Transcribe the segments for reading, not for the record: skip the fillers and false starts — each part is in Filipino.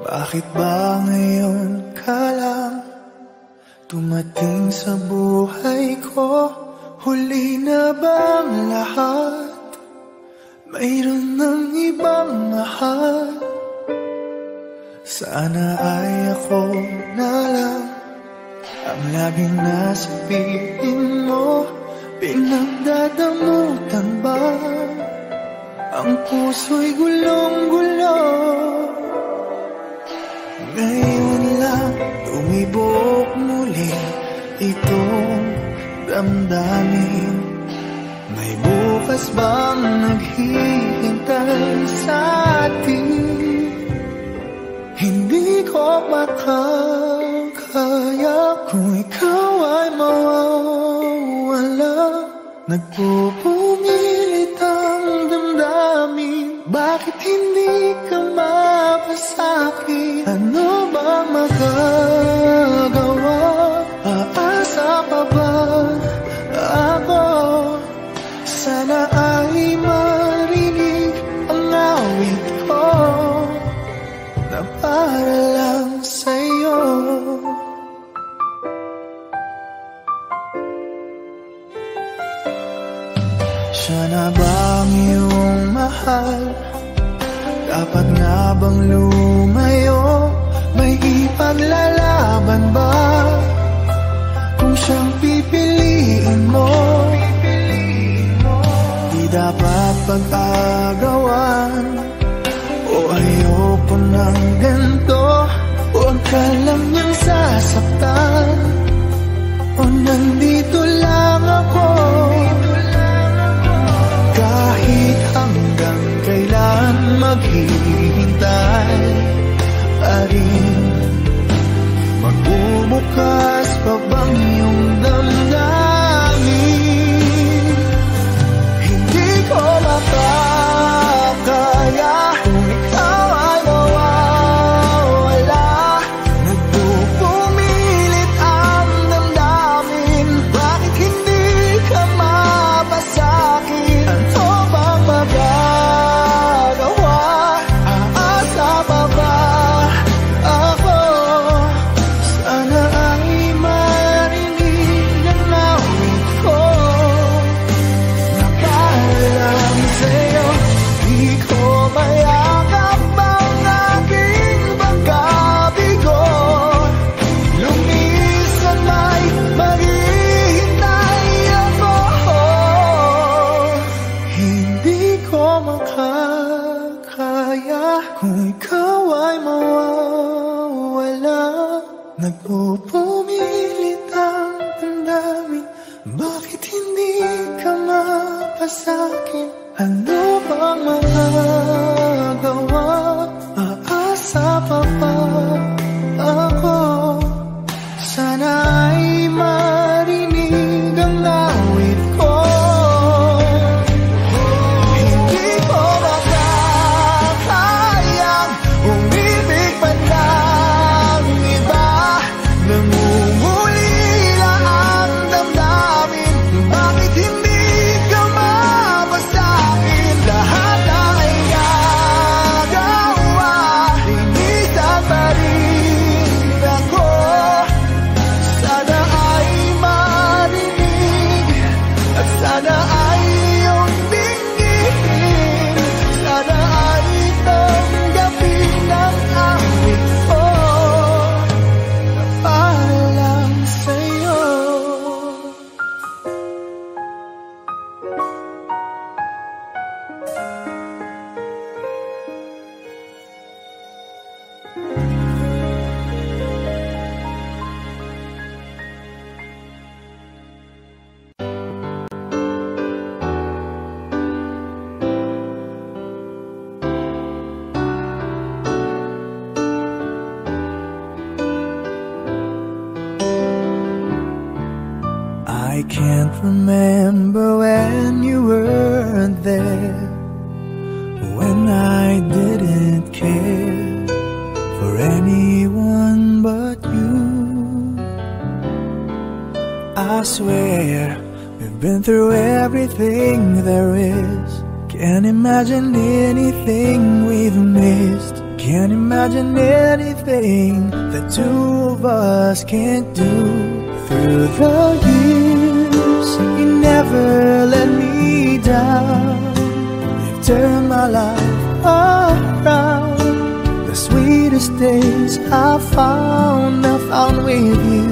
Bakit ba ngayon ka lang tumating sa buhay ko? Huli na bang lahat? Mayroon ng ibang mahal? Sana ay ako na lang ang laging nasa piling mo. Pinagdadamutan ba ang puso'y gulong-gulo? Ngayon lang tumibok muli itong damdamin. May bukas bang naghihintay sa atin? Hindi ko makakaya kung ikaw ay mawawala. Nagpupumilit ang damdamin. Bakit hindi ka mapasakit? Ano bang magagawa? Aasa pa ba ako? Sana ay marinig ang awit ko na para lang sa'yo. Siya na ba ang iyong mahal? Dapat nga bang lumayo? May ipaglalaban ba? Kung siyang pipiliin mo, di dapat pag-agawan. O ayoko ng ganito, huwag ka lang niyang sasaktan. O nandito lang ako, kahit hanggang kailan maghihintay pa rin. Magbubukas pa bang iyong damdamin? Hindi ko makakaya kung ikaw ay mawawala. Nagpupumilit ang damdamin. Bakit hindi ka mapasakit? Ano bang magagawa? Aasa pa ba ako? Sana ay marinig ang awit ko na para lang sa'yo. Di ko mayakap ang aking pagkabigo. Lumisan may maghihintay ako. Hindi ko makakaya kung ikaw ay mawawala. Nagpupumilit ang damdamin. Bakit hindi ka mapasakin? Ano bang magagawa? Aasa pa ba ako? Sana ay marinig ang awit ko. Hindi ko makakayang umibig pa ng iba. Nangungulila ang damdamin. Bakit hindi ka mapasakin? Lahat ay gagawa. Linisan pa rin ako. Sana ay marinig at sana ay iyong tingin. Sana ay tanggapin ang awit ko na para lang sa'yo. I can't remember when you weren't there, when I didn't care for anyone but you. I swear we've been through everything there is. Can't imagine anything we've missed. Can't imagine anything the two of us can't do. Through the years, you never let me down. You've turned my life around. The sweetest days I found with you.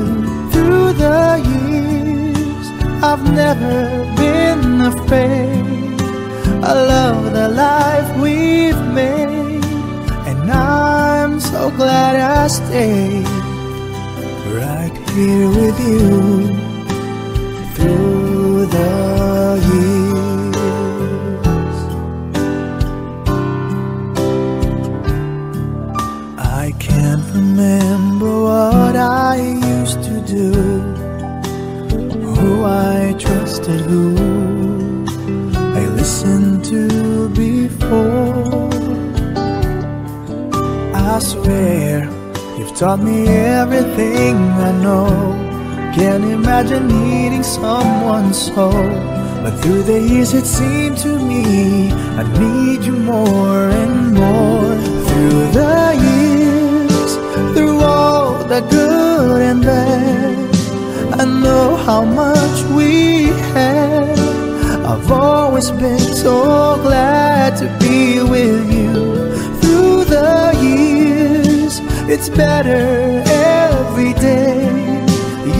Through the years, I've never been afraid. I love the life we've made, and I'm so glad I stayed right here with you through the years. I can't remember what I used to do, who I trusted, who I listened to before. I swear you've taught me everything I know. Can't imagine needing someone so. But through the years it seemed to me I need you more and more. Through the years, through all the good and bad, I know how much we had. I've always been so glad to be with you. Through the years, it's better every day.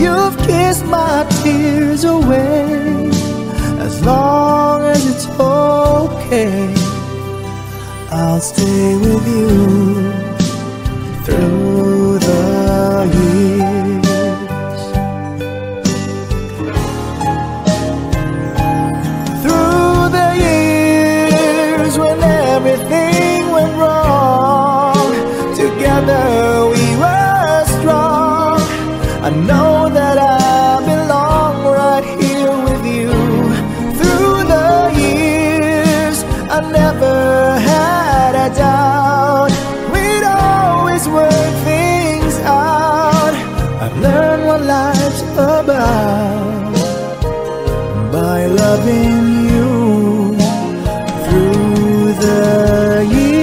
You've kissed my tears away. As long as it's okay, I'll stay with you through the years. Through the years when everything went wrong, together we were strong. I know that I belong right here with you. Through the years, I never had a doubt. We'd always work things out. I've learned what life's about by loving you through the years.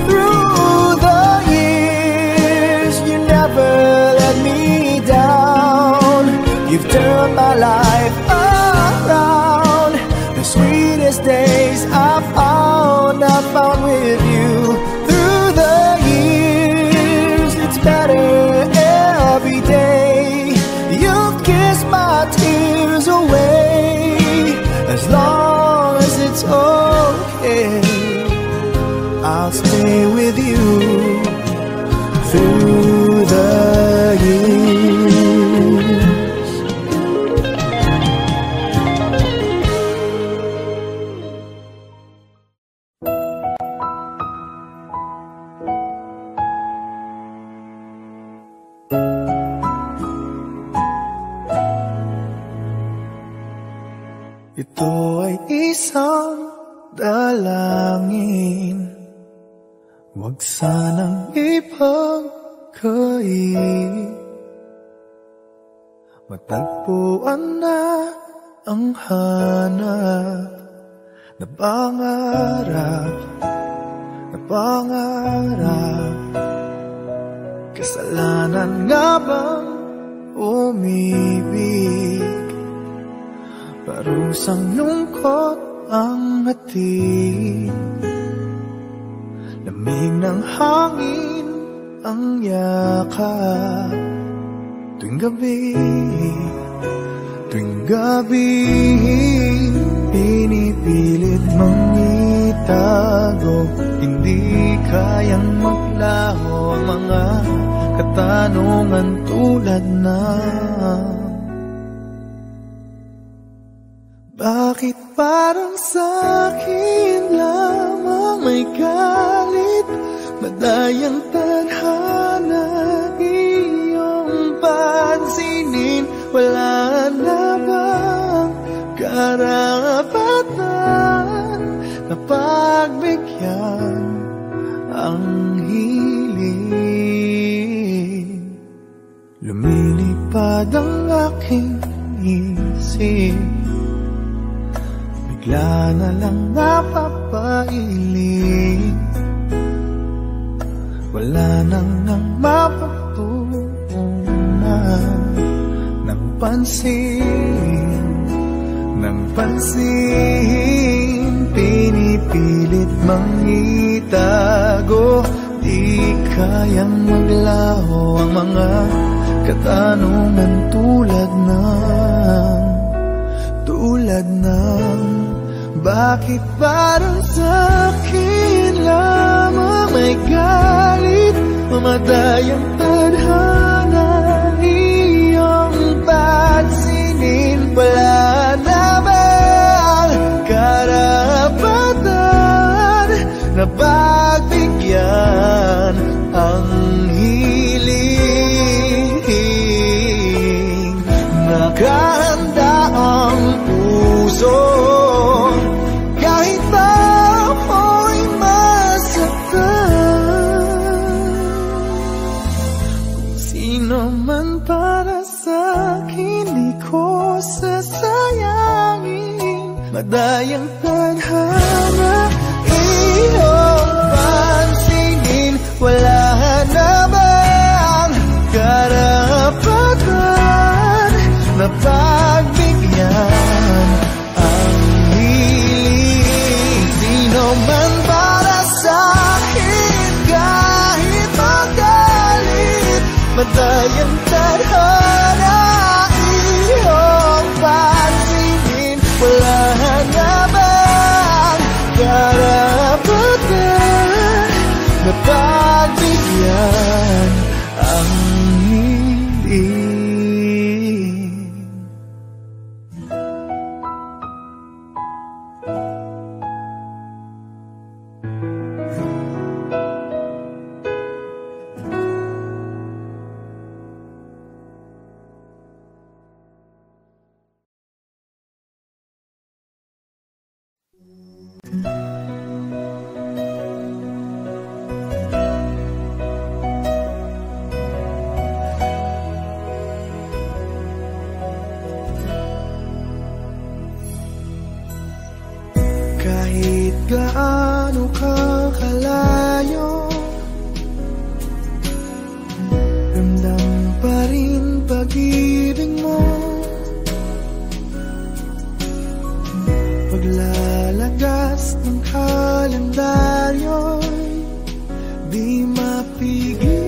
Through the years, you never let me down. You've turned my life around. The sweetest days I found with you. Through the years, it's better every day. You've kissed my tears away. As long as it's okay, I'll stay with you through the years. Ito ay isang dalangin, huwag sanang ipagkait. Matagpuan na ang hanap na pangarap, na pangarap. Kasalanan nga bang umibig? Parusang lungkot ang hatid, lamig ng hangin ang yakap. Tuwing gabi, pinipilit mang itago. Hindi kayang maglaho ang mga katanungan tulad na bakit parang sa'kin lamang may galit? madayang tadhana iyong pansinin. Wala na bang karapatan na pagbigyan ang hiling? Lumilipad ang aking isip, bigla na lang napapailing. Wala nang mapapunan ng pansin, ng pansin. Pinipilit mang itago, di kayang maglaho ang mga katanungan tulad ng bakit parang sa'kin lamang may galit? Mamadayang tadhana iyong pansinin. Wala na bang karapatan na pagbigyan ang hiling? Nakahanda ang puso kahit pa ako'y masaktan. Kung sino man para sa'kin di ko sasayangin. Madayang tadhana iyong pansinin. Wala na bang karapatan na pagbigyan ang hiling? Sino man para sa'kin kahit magalit. Madayang tadhana iyong pansinin. Wala na bang karapatan na pagbigyan ang hiling? Kahit gaano ka kalayo, ramdam pa rin pag-ibig mo. Paglalagas ng kalendaryo'y di mapigilan,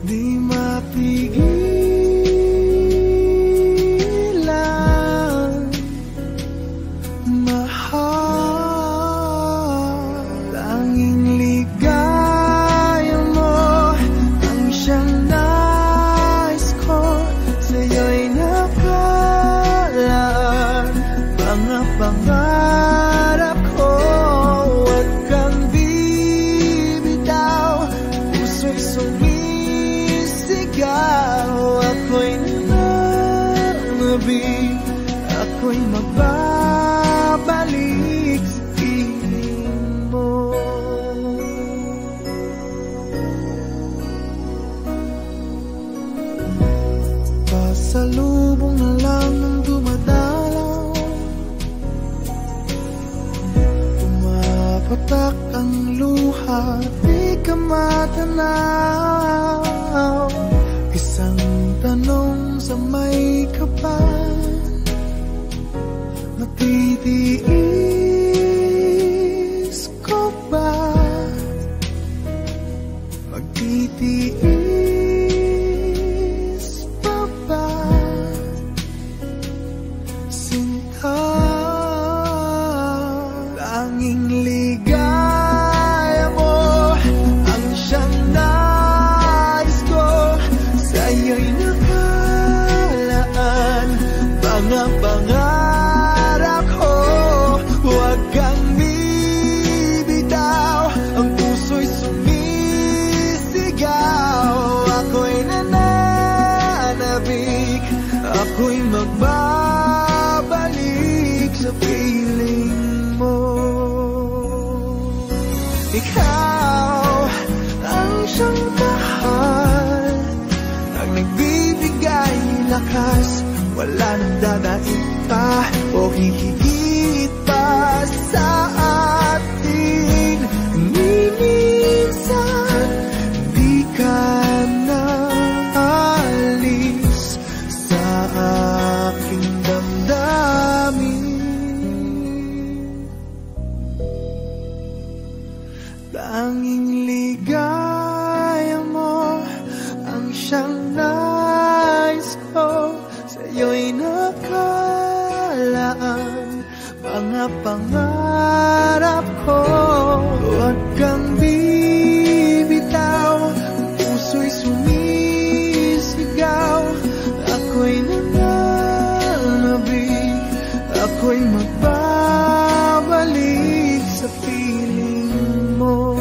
di mapigilan. Pangarap ko, huwag kang bibitaw. Puso'y sumisigaw. Ako'y nananabik, ako'y magbabalik sa piling mo. Pasalubong na lang ng dumadalaw, patak ang luha, di ka matanaw. Isang tanong sa may kapal, matitiis ko ba? Magtitiis pa ba? Sinta, tanging ligaya mo ang siyang nais ko. Sa'yo'y nakalaan mga pangarap ko. ikaw ang siyang mahal, ang nagbibigay lakas, wala nang dadaig pa o hihigit pa sa atin. Ni minsan di ka na alis sa aking damdamin. Tanging ligaya mo ang siyang nais ko, sa'yo'y nakalaan mga pangarap ko. Huwag kang bibitaw, ang puso'y sumisigaw. Ako'y nananabik, ako'y magbabalik sa piling mo.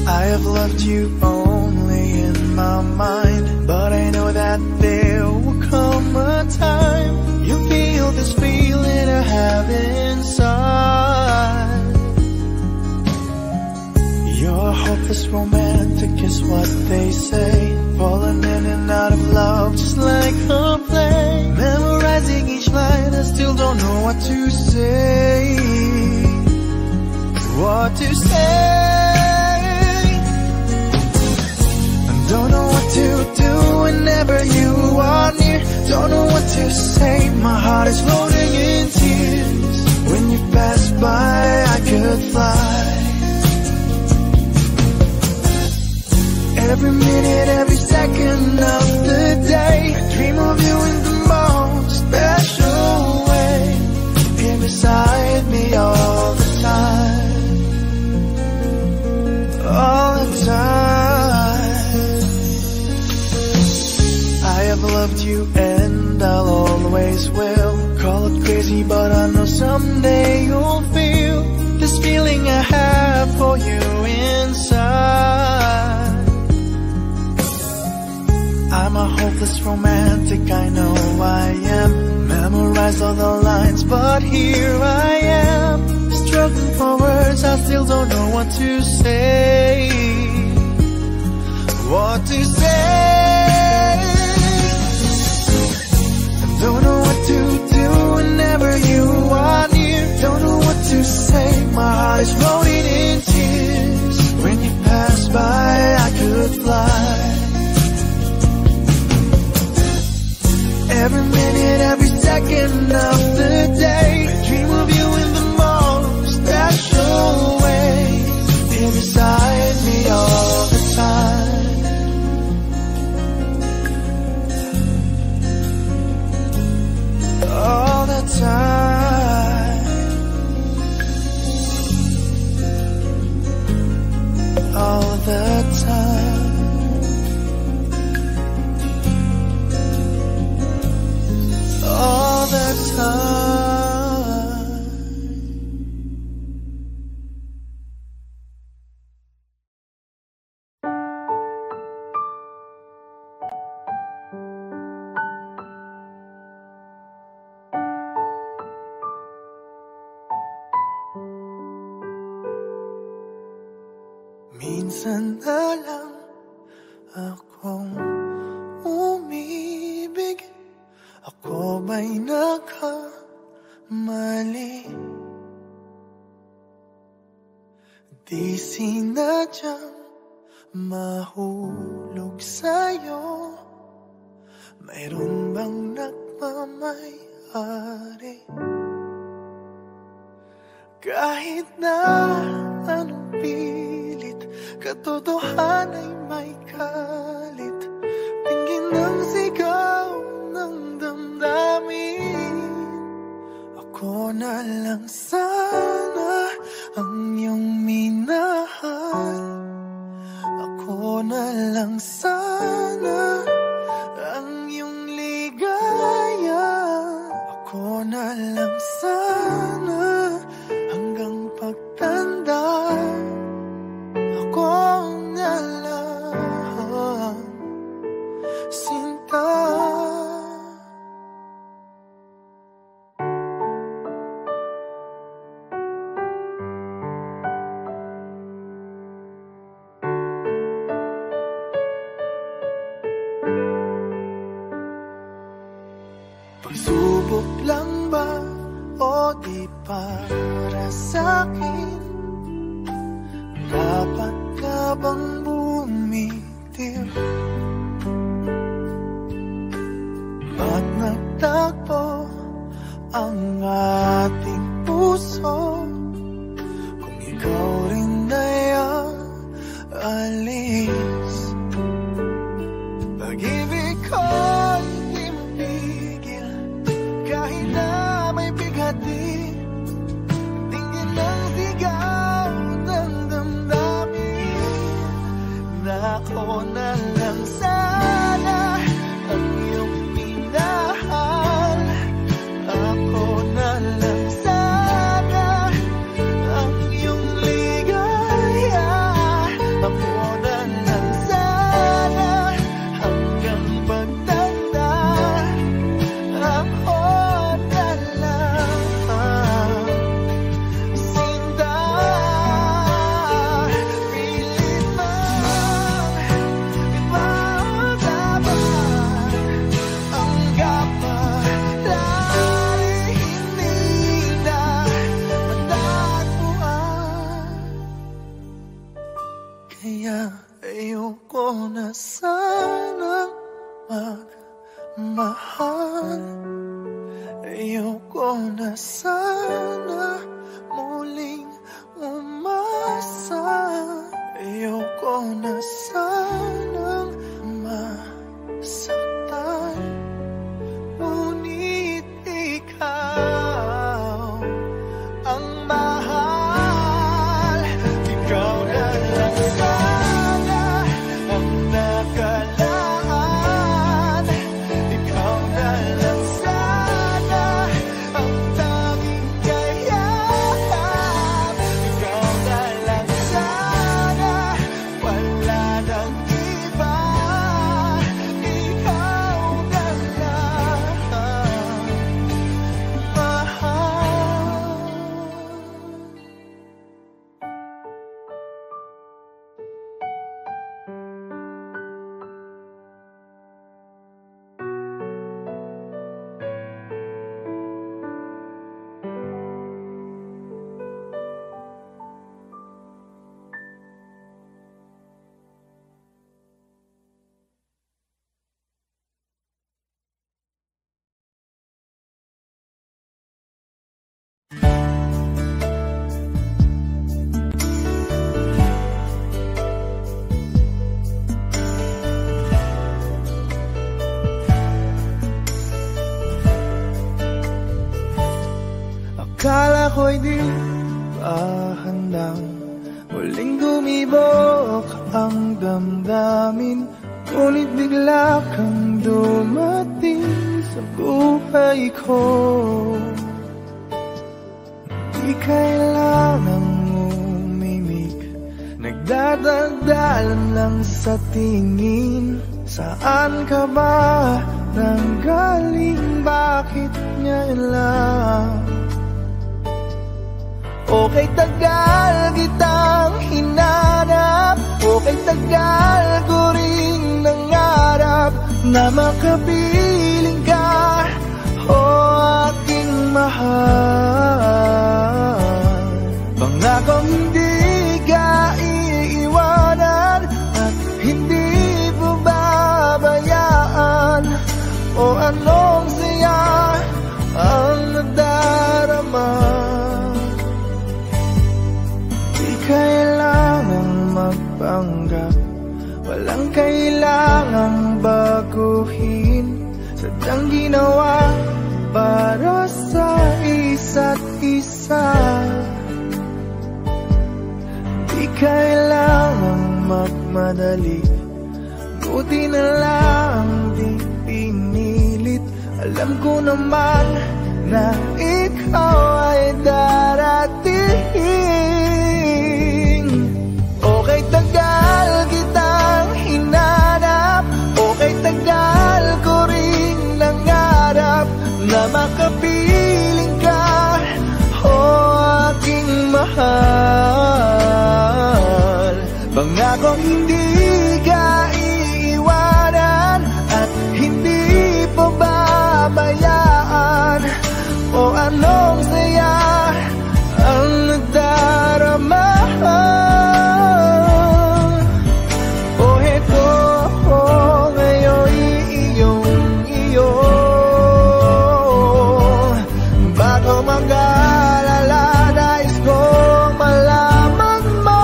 I have loved you only in my mind, but I know that there will come a time you feel this feeling I have inside. You're hopeless romantic is what they say, falling in and out of love just like a play. Memorizing each line, I still don't know what to say. What to say? Don't know what to do whenever you are near. Don't know what to say, my heart is floating in tears. When you pass by, I could fly. Every minute, every second of the day, I dream of you in the most special way. Here beside me all the time, all the time. I have loved you and I'll always will. Call it crazy, but I know someday you'll feel this feeling I have for you inside. I'm a hopeless romantic, I know I am. Memorized all the lines, but here I am, struggling for words, I still don't know what to say. What to say? Don't know what to do whenever you are near. Don't know what to say, my heart is floating in tears. When you pass by, I could fly. Every minute, every second of the day, I dream of you in the most special way. Here beside me all the time. All the time, all the time, all the time. Minsan na lang akong umibig, ako ba'y nakamali? Di sinadyang mahulog sa'yo, mayroon bang nagmamayari? Kahit na anong pilit, katotohanan ay may kalit. Tingin ng sigaw ng damdamin. Ako na lang sana ang iyong minahal. Ako na lang sana ang iyong ligaya. na lang sana hanggang pagtanda. Ako na lang, sinta. Pagsubok lang ba o di para sa'kin? Dapat ka bang bumitiw? Ba't nagtagpo ang ating puso kung ikaw rin ay ang alis? Pag-ibig ko'y di mapigil kahit na may bighati. Tingin ng sigaw ng damdamin na ako na lang sana ang iyong minahal. Ako na lang sana ang iyong ligaya. Ako na lang sana hanggang pagtanda. Ako na lang, sinta. Pilit man ipaglaban ang kapalaran, hindi na matagpuan. Kaya ayoko na sanang magmahal. Ayoko na sana muling umasa. Ayoko na sanang masaktan. Ngunit ikaw ang mahal. Ikaw na lang sana ang nakalaan. Ikaw na lang sana ang tanging kayahan. Ikaw na lang sana, wala nang iba. Ikaw na lang mahal. Akala ko'y di pa handang muling dumibok ang damdamin. Ngunit bigla kang dumating sa buhay ko. Di kailangang umimik, nagdadagdalan lang sa tingin. Saan ka ba nanggaling? Bakit ngayon lang? Okay, tagal kitang hinanap. Okay, tagal ko rin nangarap na makapiling ka, o aking mahal. Pangakong hindi ka iiwanan at hindi babayaan. O anong saya ang nadarama. Kailangang magpanggap, walang kailangang baguhin. Sadyang ginawa para sa isa't isa. Di kailangang magmadali, buti na lang di pinilit. Alam ko naman na ikaw ay darating. Okay, tagal kitang hinanap, okay, tagal ko rin nangarap na makapiling ka, o aking mahal. Pangakong hindi ka iiwanan at hindi pababayaan, o anong saya ang nadarama. O heto ngayon iyong bago mag-alala, nais kong malaman mo.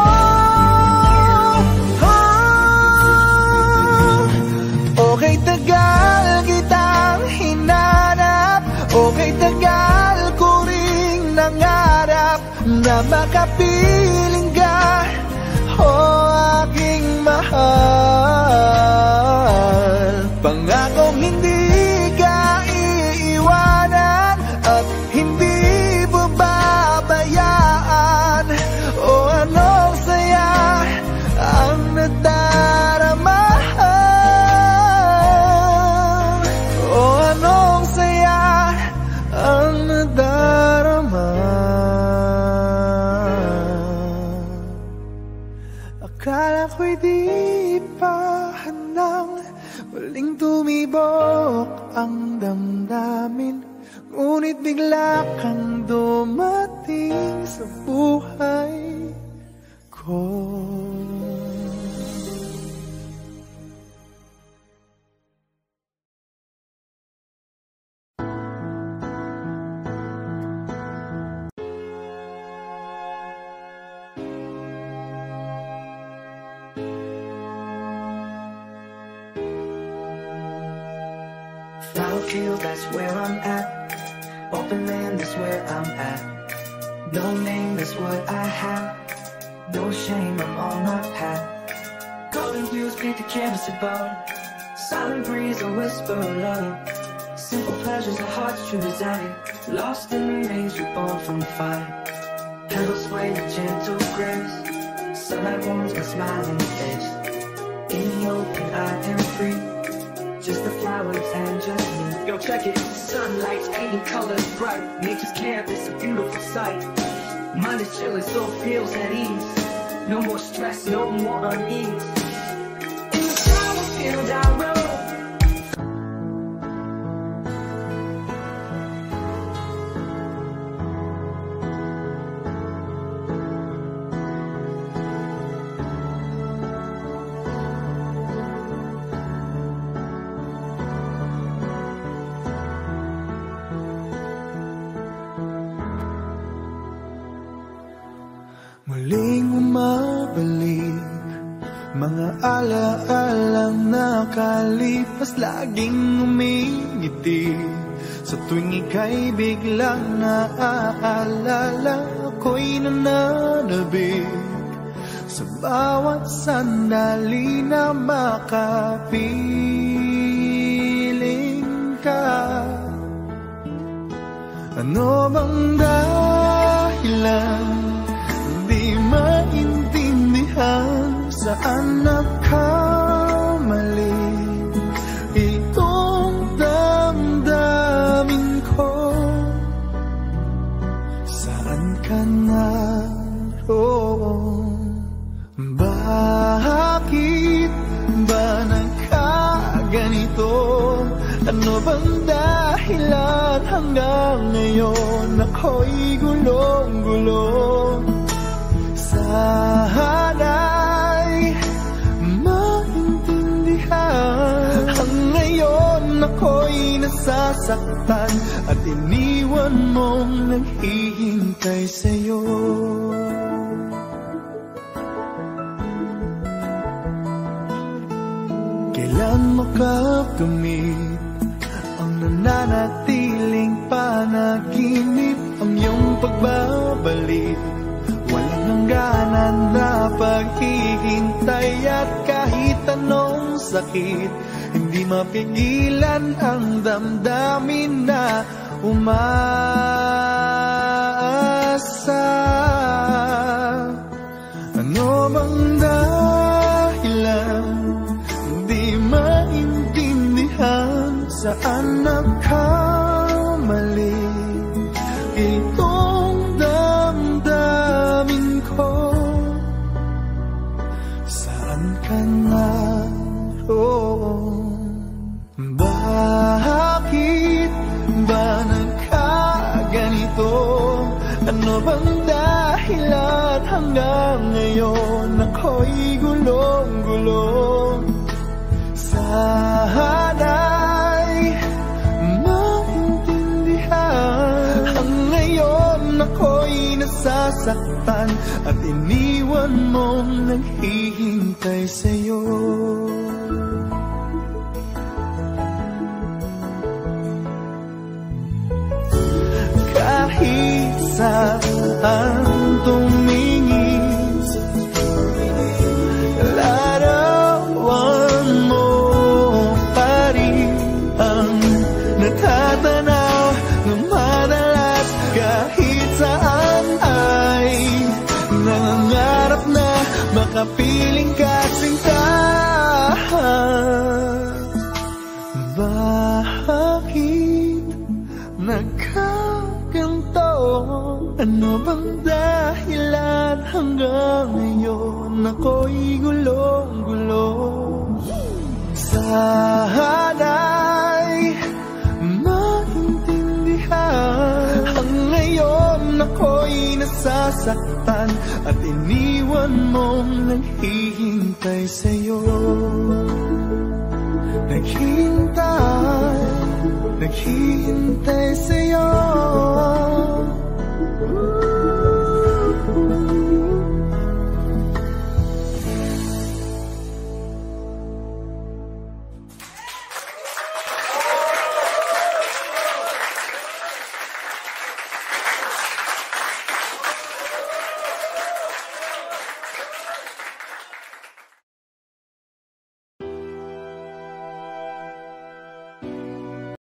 Okay, tagal kitang hinanap, okay, tagal ko ring nangarap na makapiling ka, o aking mahal. Pangakong hindi ka iiwanan at hindi babayaan, o anong saya ang nadarama. O anong saya ang nadarama. Akala ko'y di pa handang muling tumibok ang damdamin, ngunit bigla kang dumating sa buhay ko. Battlefield, that's where I'm at. Open land, that's where I'm at. No name, that's what I have. No shame, I'm on my path. Golden views paint the canvas above. Silent breeze, a whisper of love. Simple pleasures, a heart's true desire. Lost in the maze, reborn from the fire. Petals sway with gentle grace. Sunlight warms my smiling face. In the open, I am free. Just the flowers and just me. Yo, check it. Sunlight's painting colors bright. Nature's canvas, a beautiful sight. Mind is chilling, soul feels at ease. No more stress, no more unease. In the flower field I roam. Muling umabalik mga alaalang nakalipas, laging umingiti sa tuwing ika'y biglang naaalala. Ako'y nananabik sa bawat sandali na makapiling ka. Ano bang dahilan di maintindihan, saan nagkamali itong damdamin ko? Saan ka naroon? Bakit ba nagkaganito? Ano bang dahilan hanggang ngayon ako'y gulong-gulong? Sana'y maintindihan. Ang ngayon ako'y nasasaktan at iniwan mong naghihintay sa'yo. Kailan makakamit ang nananatiling panaginip, ang iyong pagbabalik? Walang hangganan na paghihintay at kahit anong sakit, hindi mapigilan ang damdamin na umaasa. Ano bang dahilan di maintindihan? Saan nagkamali itong damdamin ko? Saan ka naroon? Bakit ba nagkaganito? Ano bang dahilan hanggang ngayon ako'y gulong-gulong? Sana'y maintindihan. Ang ngayon ako'y nasasaktan at iniwan mong naghihintay sa'yo. Kahit saan tumingin, larawan mo pa rin ang natatanaw ng madalas. Kahit saan ay nangangarap na makapiling ka sinta. Bakit nagkaganto? Ano bang dahilan hanggang ngayon ako'y gulong-gulong? Sana'y maintindihan. Ang ngayon ako'y nasasaktan at iniwan mong naghihintay sa'yo. Naghihintay sa'yo.